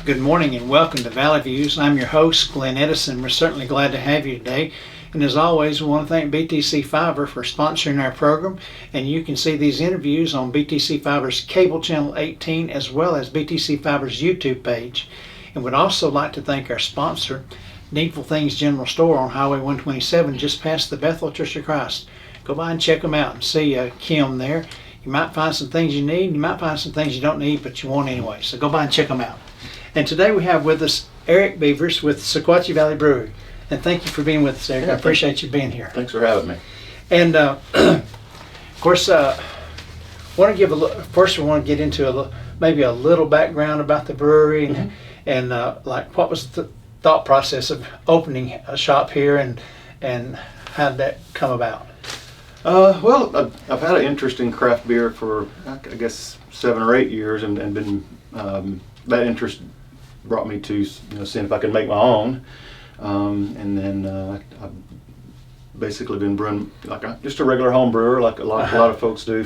Good morning and welcome to Valley Views. I'm your host, Glenn Edison. We're certainly glad to have you today. And as always, we want to thank BTC Fiber for sponsoring our program. And you can see these interviews on BTC Fiber's cable channel 18 as well as BTC Fiber's YouTube page. And we'd also like to thank our sponsor, Needful Things General Store on Highway 127 just past the Bethel Church of Christ. Go by and check them out and see Kim there. You might find some things you need, you might find some things you don't need, but you want anyway. So go by and check them out. And today we have with us Eric Beavers with Sequatchie Valley Brewery. And thank you for being with us, Eric. I appreciate you being here. Thanks for having me. And of course, want to give first we want to get into maybe a little background about the brewery and like what was the thought process of opening a shop here and how did that come about? Well, I've had an interest in craft beer for I guess 7 or 8 years, and been that interest brought me to seeing if I could make my own, and then I've basically been brewing just a regular home brewer, like a lot of folks do,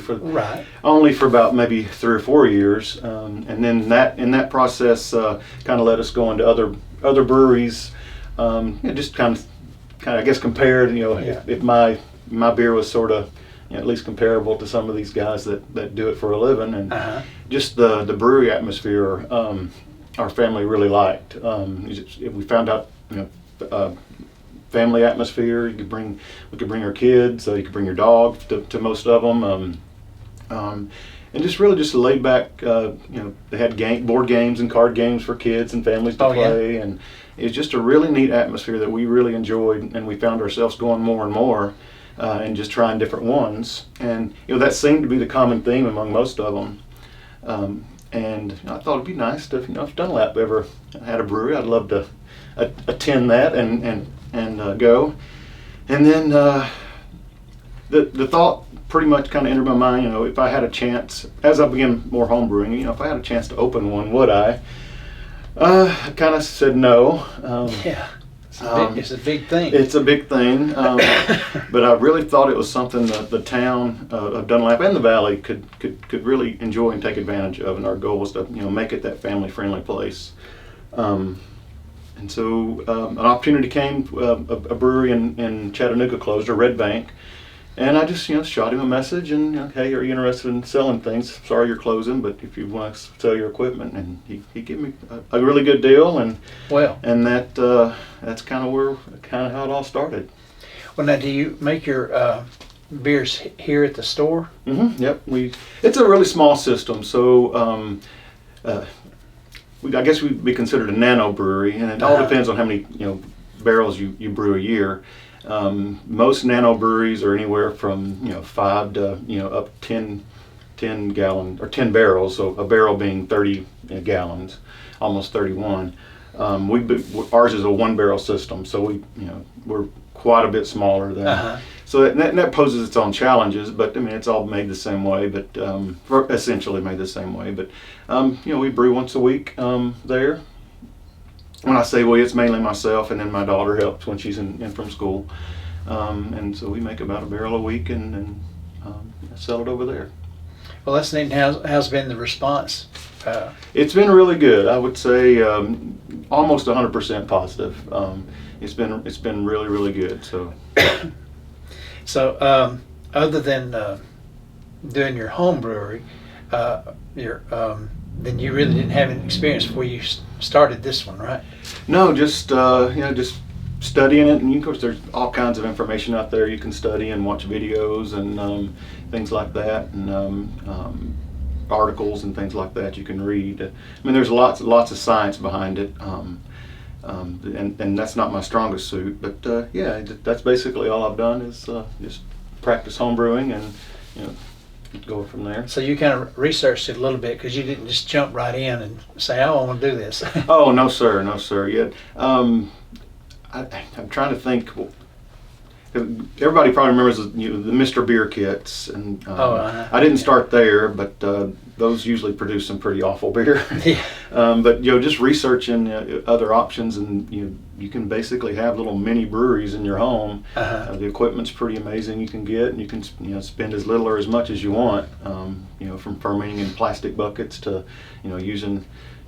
only for about maybe 3 or 4 years, and then in that process kind of let us go into other breweries, just kind of I guess compared, if my beer was sort of at least comparable to some of these guys that do it for a living, and just the brewery atmosphere our family really liked. We found out family atmosphere. We could bring our kids, you could bring your dog to most of them, and just a laid back. They had board games and card games for kids and families to play, and it's just a really neat atmosphere that we really enjoyed, and we found ourselves going more and more. And just trying different ones, and that seemed to be the common theme among most of them. And I thought it'd be nice to, if Dunlap ever had a brewery, I'd love to attend that and go. And then the thought pretty much kind of entered my mind. If I had a chance, as I began more home brewing, if I had a chance to open one, would I? I kind of said no. It's a big thing. It's a big thing, but I really thought it was something that the town of Dunlap and the Valley could really enjoy and take advantage of, and our goal was to make it that family-friendly place. And so an opportunity came. A brewery in Chattanooga closed, or Red Bank, and I just shot him a message and hey, are you interested in selling things? Sorry you're closing, but if you want to sell your equipment, and he gave me a really good deal, and that's kind of how it all started. Well, now do you make your beers here at the store? Yep. It's a really small system, so I guess we'd be considered a nano brewery, and it all depends on how many barrels you brew a year. Most nano breweries are anywhere from 5 to up 10 gallon or 10 barrels, so a barrel being 30 gallons, almost 31. Ours is a 1 barrel system, so we're quite a bit smaller than so that poses its own challenges, but it's all made the same way, but essentially made the same way. But we brew once a week there. When I say we, it's mainly myself, and then my daughter helps when she's in from school, and so we make about a barrel a week and sell it over there. Well, that's neat. How's been the response? It's been really good. I would say almost 100% positive. It's been really, really good. So other than doing your home brewery, then you really didn't have any experience before you started this one, right? No, just just studying it, and of course there's all kinds of information out there you can study and watch videos and things like that, and articles and things like that you can read. There's lots of science behind it, and that's not my strongest suit, but that's basically all I've done is just practice home brewing and go from there. So you kind of researched it a little bit, because you didn't just jump right in and say, "Oh, I want to do this." Oh, no sir. Yeah, I'm trying to think. Everybody probably remembers the Mr. Beer kits, and I didn't start there, but those usually produce some pretty awful beer. But just researching other options, and you can basically have little mini breweries in your home. The equipment's pretty amazing. You can get, and you can spend as little or as much as you want. From fermenting in plastic buckets to using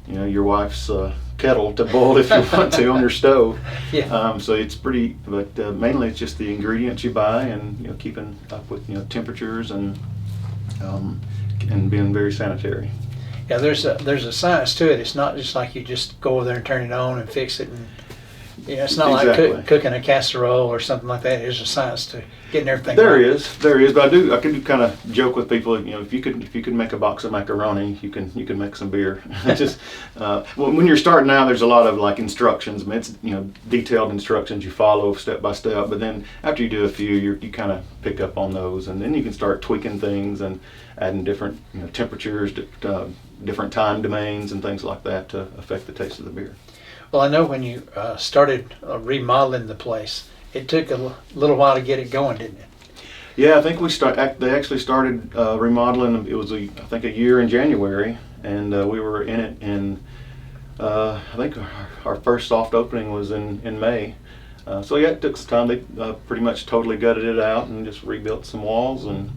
your wife's kettle to boil if you want to on your stove. Yeah. So it's pretty, but mainly it's just the ingredients you buy, and keeping up with temperatures and being very sanitary. Yeah, there's a science to it. It's not just like you just go over there and turn it on and fix it, and it's not Exactly. like cooking a casserole or something like that. There's a science to getting everything There right. is, but I can kind of joke with people. If you could make a box of macaroni, you can make some beer. Just when you're starting out, there's a lot of like instructions. I mean, it's detailed instructions you follow step by step. But then after you do a few, you kind of pick up on those, and then you can start tweaking things and adding different temperatures, different time domains, and things like that to affect the taste of the beer. Well, I know when you started remodeling the place, it took a little while to get it going, didn't it? Yeah, I think they actually started remodeling. It was I think a year in January, and we were in it in I think our first soft opening was in May. So yeah, it took some time. They pretty much totally gutted it out and just rebuilt some walls, and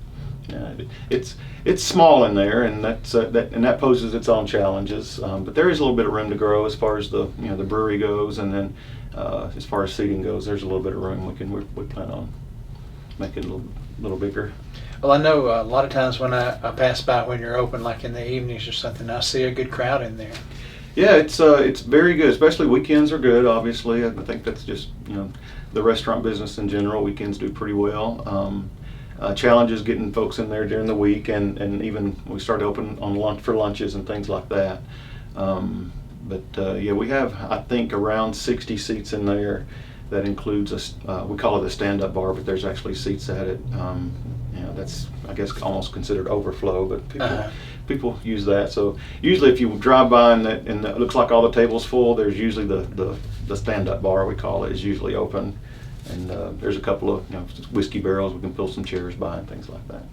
it's small in there, and that poses its own challenges. But there is a little bit of room to grow as far as the the brewery goes, and then as far as seating goes, there's a little bit of room. We plan on making it a little bigger. Well, I know a lot of times when I pass by when you're open, like in the evenings or something, I see a good crowd in there. Yeah, it's very good. Especially weekends are good. Obviously, I think that's just the restaurant business in general. Weekends do pretty well. Challenges getting folks in there during the week, and even we started open on lunches and things like that. Yeah, we have I think around 60 seats in there. That includes we call it a stand-up bar, but there's actually seats at it. That's I guess almost considered overflow, but people use that. So usually if you drive by and it looks like all the tables full, there's usually the stand-up bar, we call it, is usually open. And there's a couple of whiskey barrels we can fill some chairs by and things like that.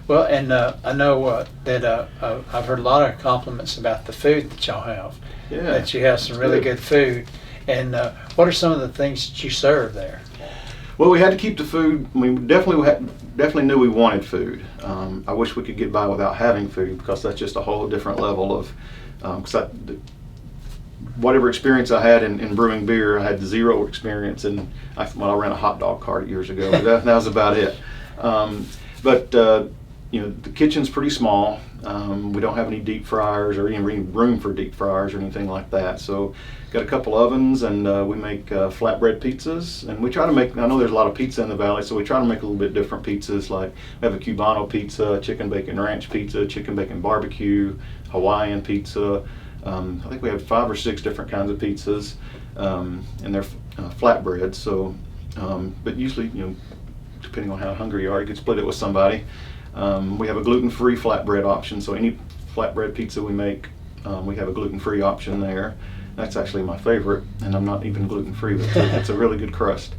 Well, and I know that I've heard a lot of compliments about the food that y'all have. Yeah, that you have some really good food. And what are some of the things that you serve there? Well, we had to keep the food. We definitely knew we wanted food. I wish we could get by without having food, because that's just a whole different level of. Whatever experience I had in brewing beer, I had zero experience in. I ran a hot dog cart years ago, but that was about it. The kitchen's pretty small. We don't have any deep fryers or any room for deep fryers or anything like that. So, got a couple ovens, and we make flatbread pizzas. And we try to make. I know there's a lot of pizza in the valley, so we try to make a little bit different pizzas. Like we have a Cubano pizza, chicken bacon ranch pizza, chicken bacon barbecue, Hawaiian pizza. I think we have 5 or 6 different kinds of pizzas, and they're flatbreads. So, but usually, depending on how hungry you are, you can split it with somebody. We have a gluten-free flatbread option. So any flatbread pizza we make, we have a gluten-free option there. That's actually my favorite, and I'm not even gluten-free, but it's a really good crust.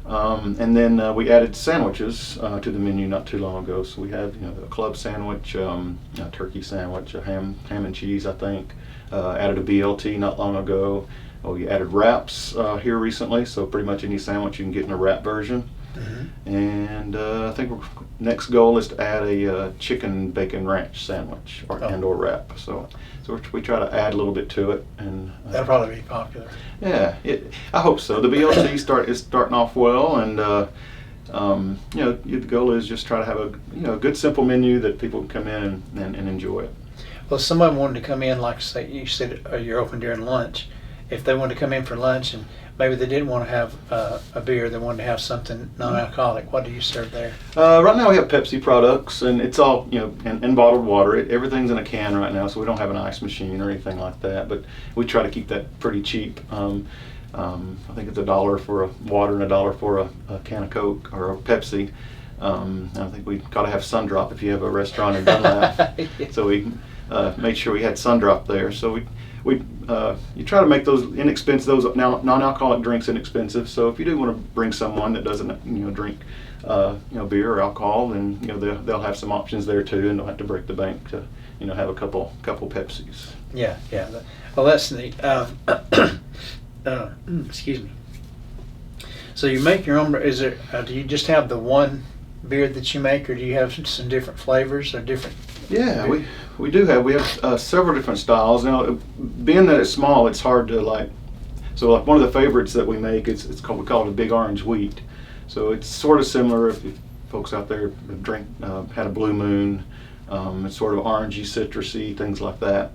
And then we added sandwiches to the menu not too long ago. So we have a club sandwich, a turkey sandwich, a ham and cheese, I think. Added a BLT not long ago. We added wraps here recently, so pretty much any sandwich you can get in a wrap version. Mm-hmm. And I think next goal is to add a chicken bacon ranch sandwich or wrap. So we try to add a little bit to it, and that'll probably be popular. Yeah, I hope so. The BLT is starting off well, and the goal is just try to have a good simple menu that people can come in and enjoy it. Well, if somebody wanted to come in, like say you said you're open during lunch, if they wanted to come in for lunch and maybe they didn't want to have a beer, they wanted to have something non-alcoholic, what do you serve there? Right now we have Pepsi products, and it's all and bottled water. Everything's in a can right now, so we don't have an ice machine or anything like that. But we try to keep that pretty cheap. I think it's $1 for a water and $1 for a can of Coke or a Pepsi. I think we got to have Sundrop if you have a restaurant in Dunlap. Yeah. So we made sure we had Sundrop there. So you try to make those inexpensive, those non-alcoholic drinks inexpensive. So if you do want to bring someone that doesn't drink beer or alcohol, then they'll have some options there too, and don't have to break the bank to have a couple Pepsis. Yeah. Well, that's neat. Excuse me. So you make your own. Is it? Do you just have the one beer that you make, or do you have some different flavors or different Yeah, we do have several different styles. Now, being that it's small, it's hard to like. So like one of the favorites that we make we call it a big orange wheat. So it's sort of similar if folks out there have had a Blue Moon. It's sort of orangey, citrusy, things like that.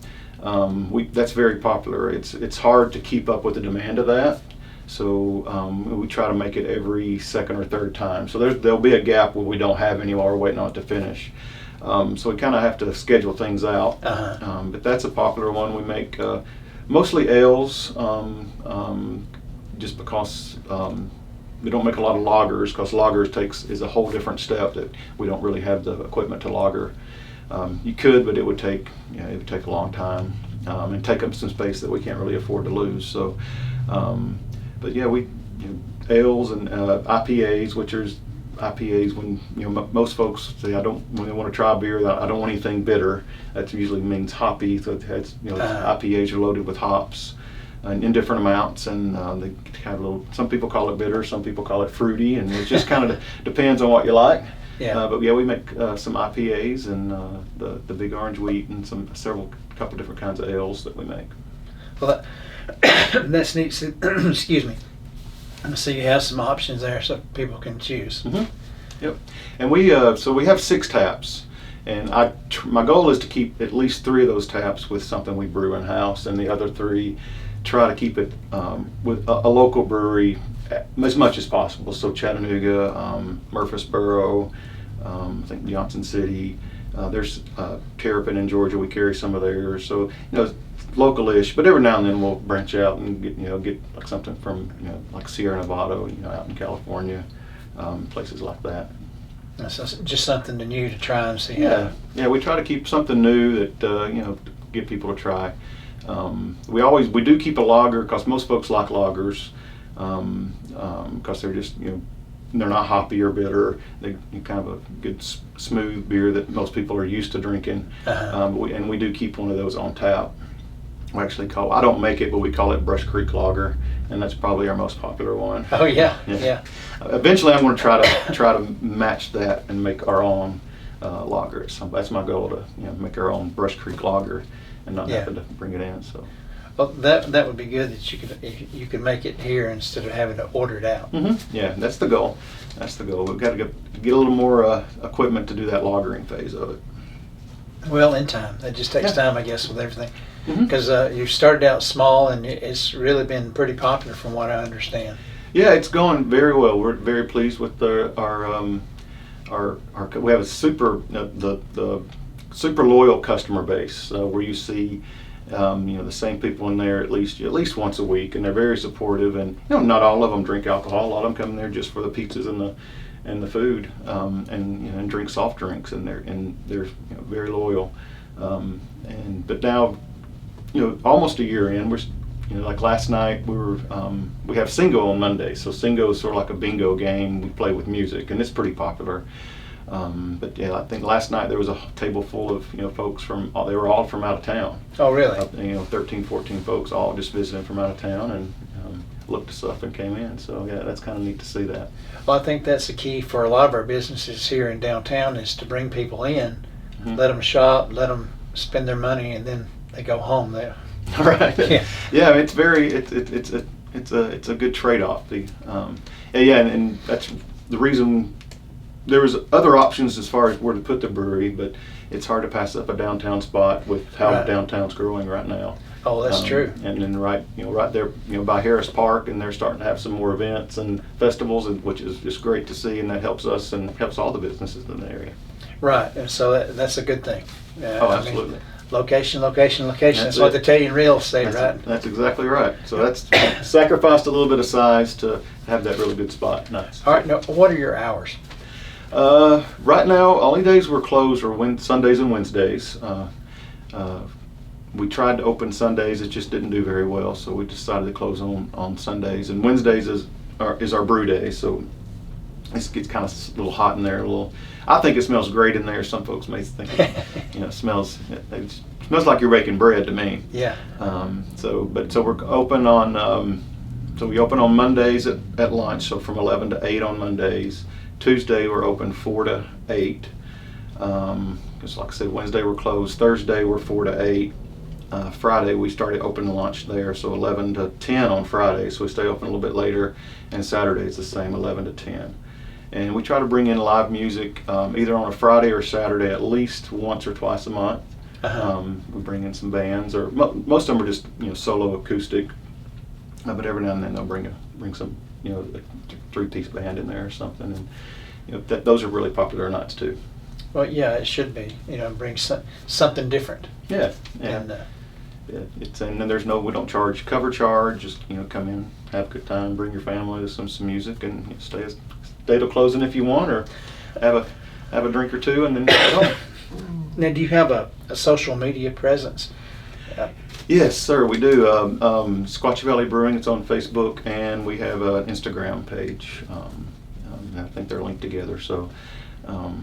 That's very popular. It's hard to keep up with the demand of that. So we try to make it every second or third time. So there'll be a gap where we don't have any while we're waiting on it to finish. So we kind of have to schedule things out. But that's a popular one. We make mostly ales, just because we don't make a lot of lagers, because lagers is a whole different step that we don't really have the equipment to lager. You could, but it would take a long time and take up some space that we can't really afford to lose. So, but yeah, ales and IPAs, which are IPAs when most folks say when they want to try beer, I don't want anything bitter. That usually means hoppy. So IPAs are loaded with hops in different amounts, and they have some people call it bitter, some people call it fruity, and it just kind of depends on what you like. Yeah. But yeah, we make some IPAs and the big orange wheat and couple different kinds of ales that we make. Well, that's neat. Excuse me. So you have some options there, so people can choose. Mm-hmm. Yep. And we have 6 taps, and my goal is to keep at least 3 of those taps with something we brew in house, and the other 3 try to keep it with a local brewery as much as possible. So Chattanooga, Murfreesboro, I think Johnson City. There's Terrapin in Georgia. We carry some of theirs. So local-ish, but every now and then we'll branch out and get like something from like Sierra Nevada, out in California, places like that. So just something new to try and see. Yeah, we try to keep something new that to get people to try. We do keep a lager because most folks like lagers because they're just they're not hoppy or bitter. They're kind of a good smooth beer that most people are used to drinking. And we do keep one of those on tap. We actually I don't make it, but we call it Brush Creek Lager, and that's probably our most popular one. Oh yeah. Eventually, I'm going to try to match that and make our own lager. So that's my goal, to make our own Brush Creek Lager and not having to bring it in. So. Well, that would be good that you could make it here instead of having to order it out. Mm-hmm. Yeah, that's the goal. We've got to get a little more equipment to do that lagering phase of it. Well, in time. That just takes time, I guess, with everything. Because you started out small, and it's really been pretty popular from what I understand. Yeah, it's going very well. We're very pleased with our we have a the super loyal customer base where you see the same people in there at least once a week, and they're very supportive. And not all of them drink alcohol. A lot of them come in there just for the pizzas and the food, and drink soft drinks, and they're very loyal. But now, almost a year in, we're like last night we have Singo on Monday. So Singo is sort of like a bingo game. We play with music, and it's pretty popular. But yeah, I think last night there was a table full of folks they were all from out of town. Oh, really? 13, 14 folks all just visiting from out of town, and looked us up and came in. So yeah, that's kind of neat to see that. Well, I think that's the key for a lot of our businesses here in downtown, is to bring people in, let them shop, let them spend their money, and then they go home. Right. Yeah. It's a good trade-off. And that's the reason. There was other options as far as where to put the brewery, but it's hard to pass up a downtown spot with how downtown's growing right now. Oh, that's true. And then right there, by Harris Park, and they're starting to have some more events and festivals, which is just great to see, and that helps us and helps all the businesses in the area. Right, and so that's a good thing. Absolutely. Location. That's what they tell you in real estate, right? That's exactly right. So that's sacrificed a little bit of size to have that really good spot. Nice. All right, now what are your hours? Right now, only days we're closed are Sundays and Wednesdays. We tried to open Sundays, it just didn't do very well, so we decided to close on Sundays. And Wednesdays is our brew day, so it gets kind of a little hot in there. I think it smells great in there. Some folks may think it smells like you're baking bread to me. Yeah. So we're open on we open on Mondays at lunch, so from 11 to 8 on Mondays. Tuesday we're open 4 to 8. Because like I said, Wednesday we're closed. Thursday we're 4 to 8. Friday we started open lunch there, so 11 to 10 on Friday, so we stay open a little bit later. And Saturday it's the same, 11 to 10. And we try to bring in live music either on a Friday or Saturday at least once or twice a month. We bring in some bands, or most of them are just solo acoustic. But every now and then they'll bring some a 3-piece band in there or something, and those are really popular nights too. Well, yeah, it should be. Bring something different. Yeah. And And then we don't charge cover charge. Just come in, have a good time, bring your family to some music, and stay till closing if you want, or have a drink or two, and then go home. Now, do you have a social media presence? Yes, sir, we do. Squatchy Valley Brewing, it's on Facebook, and we have an Instagram page. I think they're linked together. So, I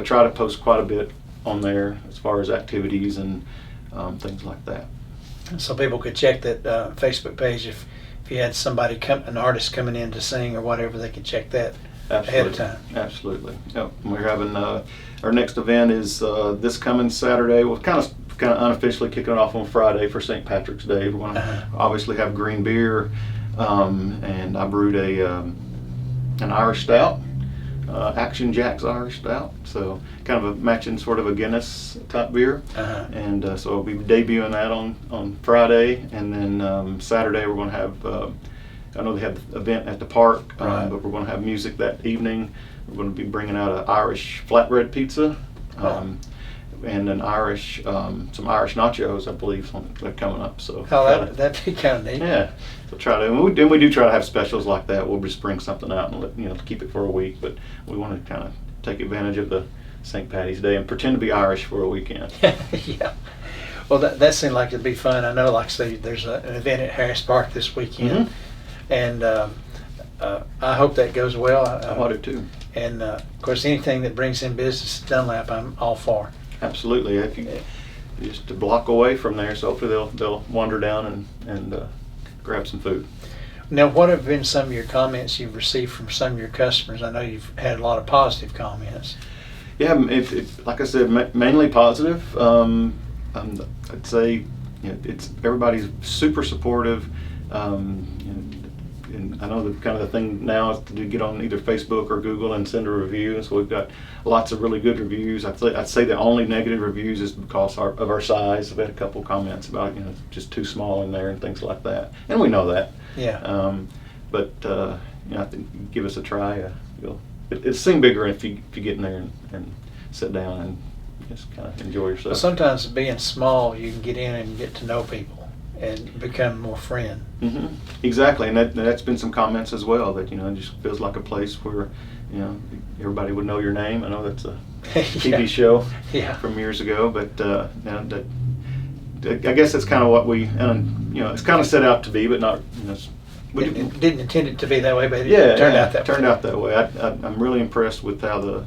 try to post quite a bit on there as far as activities and things like that. So people could check that Facebook page if you had somebody an artist coming in to sing or whatever, they could check that ahead of time. Absolutely. Yep. We're having our next event is this coming Saturday. We'll kind of unofficially kicking it off on Friday for St. Patrick's Day. We're going to obviously have green beer, and I brewed an Irish Stout, Action Jack's Irish Stout. So kind of a matching sort of a Guinness type beer. And so I'll be debuting that on Friday, and then Saturday we're going to have. I know they have the event at the park, but we're going to have music that evening. We're going to be bringing out an Irish flatbread pizza. And an Irish, some Irish nachos, I believe, they're coming up. So that'd be kind of neat. Yeah, so we do try to have specials like that. We'll just bring something out and keep it for a week. But we want to kind of take advantage of the St. Patty's Day and pretend to be Irish for a weekend. Yeah. Well, that seemed like it'd be fun. I know, like I say, there's an event at Harris Park this weekend, and I hope that goes well. I do too. And of course, anything that brings in business to Dunlap, I'm all for. Absolutely. If you just a block away from there, so hopefully they'll wander down and grab some food. Now, what have been some of your comments you've received from some of your customers? I know you've had a lot of positive comments. Yeah, like I said, mainly positive. I'd say it's everybody's super supportive. And I know the kind of the thing now is to get on either Facebook or Google and send a review. And so we've got lots of really good reviews. I'd say the only negative reviews is because of our size. I've had a couple comments about just too small in there and things like that. And we know that. Yeah. But I think give us a try. It'll seem bigger if you get in there and sit down and just kind of enjoy yourself. Well, sometimes being small, you can get in and get to know people and become more friend. Mm-hmm. Exactly, and that's been some comments as well that it just feels like a place where everybody would know your name. I know that's a TV show from years ago, but I guess that's kind of what it's kind of set out to be, but not. Didn't intend it to be that way, but it turned out that way. I'm really impressed with how the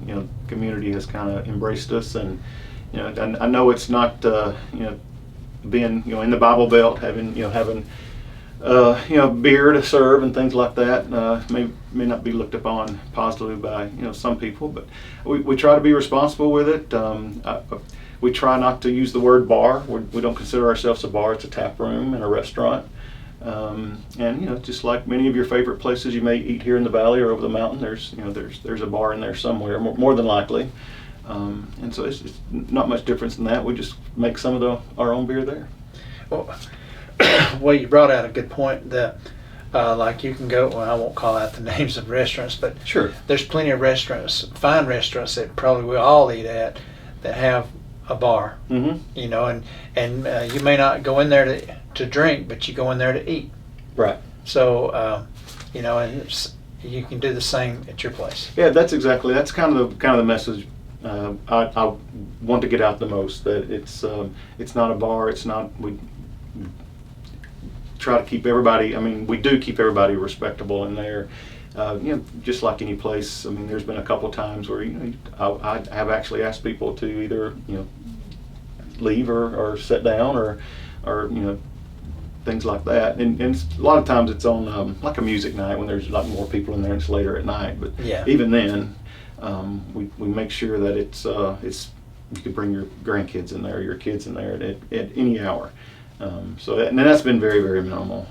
community has kind of embraced us, and I know it's not being in the Bible Belt, having beer to serve and things like that may not be looked upon positively by some people, but we try to be responsible with it. We try not to use the word bar. We don't consider ourselves a bar. It's a tap room and a restaurant. And just like many of your favorite places you may eat here in the valley or over the mountain, there's a bar in there somewhere, more than likely. And so it's not much difference in that. We just make some of our own beer there. Well, you brought out a good point that like you can go, well, I won't call out the names of restaurants, but sure, there's plenty of restaurants, fine restaurants that probably we all eat at that have a bar. And you may not go in there to drink, but you go in there to eat. Right. So and you can do the same at your place. Yeah, that's kind of the message I want to get out the most. That it's not a bar. It's not. We try to keep everybody. I mean, we do keep everybody respectable in there. Just like any place. I mean, there's been a couple times where I have actually asked people to either leave or sit down or things like that. And a lot of times it's on like a music night when there's a lot more people in there and it's later at night. But even then, we make sure that it's you can bring your grandkids in there, your kids in there at any hour. And that's been very, very minimal.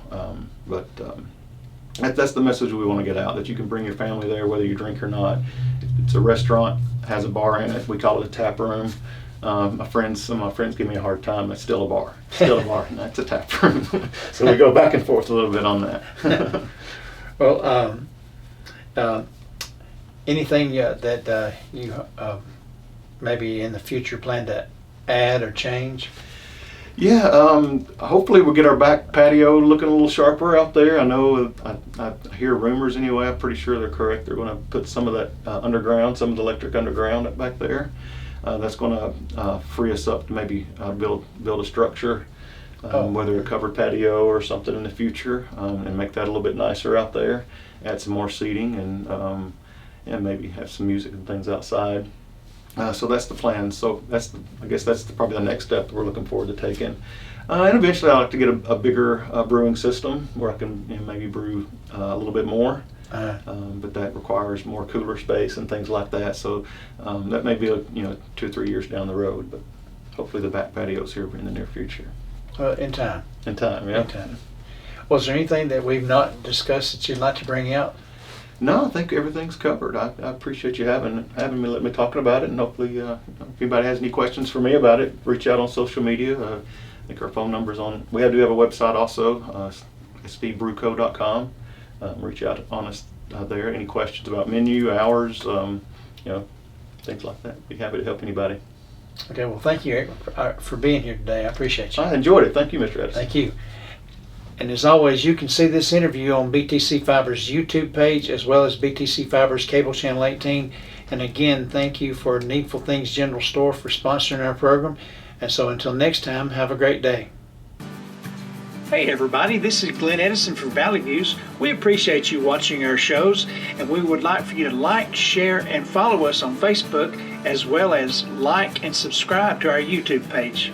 That's the message we want to get out, that you can bring your family there whether you drink or not. If it's a restaurant, has a bar in it, we call it a tap room. Some of my friends give me a hard time. It's still a bar. Still a bar, and that's a tap room. So we go back and forth a little bit on that. Well, anything that you maybe in the future plan to add or change? Yeah, hopefully we'll get our back patio looking a little sharper out there. I know, I hear rumors anyway, I'm pretty sure they're correct. They're going to put some of that underground, some of the electric underground back there. That's going to free us up to maybe build a structure, whether a covered patio or something in the future, and make that a little bit nicer out there. Add some more seating and maybe have some music and things outside. So that's the plan. So I guess that's probably the next step that we're looking forward to taking. And eventually I'd like to get a bigger brewing system where I can maybe brew a little bit more. But that requires more cooler space and things like that. So that may be 2 or 3 years down the road. But hopefully the back patio's here in the near future. In time. In time, yeah. In time. Was there anything that we've not discussed that you'd like to bring out? No, I think everything's covered. I appreciate you having me, let me talking about it, and hopefully if anybody has any questions for me about it, reach out on social media. I think our phone number's on. We do have a website also, svbrewco.com. Reach out on us there. Any questions about menu, hours, things like that. Be happy to help anybody. Okay, well, thank you, Eric, for being here today. I appreciate you. I enjoyed it. Thank you, Mr. Edison. Thank you. And as always, you can see this interview on BTC Fiber's YouTube page as well as BTC Fiber's Cable Channel 18. And again, thank you for Needful Things General Store for sponsoring our program. And so until next time, have a great day. Hey everybody, this is Glenn Edison from Valley Views. We appreciate you watching our shows, and we would like for you to like, share, and follow us on Facebook, as well as like and subscribe to our YouTube page.